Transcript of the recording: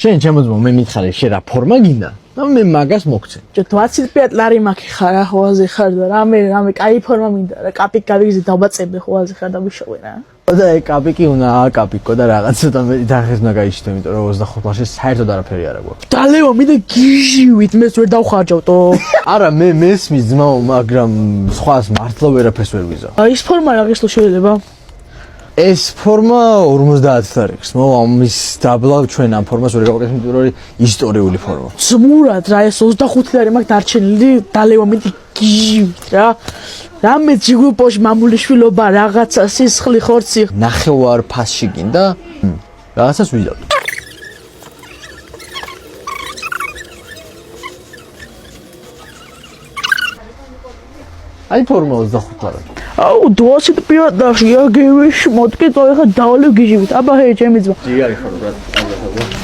შენ ჩემო მე მითხარი შენ რა ფორმა გინდა? და მე მაგას მოგცე. 25 ლარი მაქვს ხარ ახალზე ხარ და რამე კაი ფორმა მინდა რა კაპიკ გავიგზი დავაწებდი ხოლმე ხარ და ვიშოვე რა. და ეგ კაპიკი უნდა აკაპიკო და რაღაც ცოტა მეტი დახეს უნდა გაიჩნდე, იმიტომ რომ 25 ლარში საერთოდ არაფერი არ აქვს. დალევა მინდა გიჟივით მეც ვერ დავხარჯავტო. არა მე მესმის ძმაო, მაგრამ სხვას მართლა ვერაფერს ვერ ვიზა. ის ფორმა რა გესlo შეიძლება? ეს ფორმა 50 ლარს მოვა ამის დაბლა ჩვენ ამ ფორმას ვერ გავაკეთებ, იმიტომ რომ ისტორიული ფორმა. ძმურად რა ეს 25 ლარი მაქვს დარჩენილი დალევა მინდა გიჟივით რა. რამე ჯიგუპოშ მამულიშვილობა რაღაცა სისხლი ხორცი ნახევარ ფასში გინდა? რაღაცას ვიდავ. აი ფორმა 25 ლარი. აუ 25 ლარი აგივეში მოტკი წო ეხა დავლევ გიჟივით აბა ჰე ჩემი ძმა ჯიგარი ხარ ბრატ.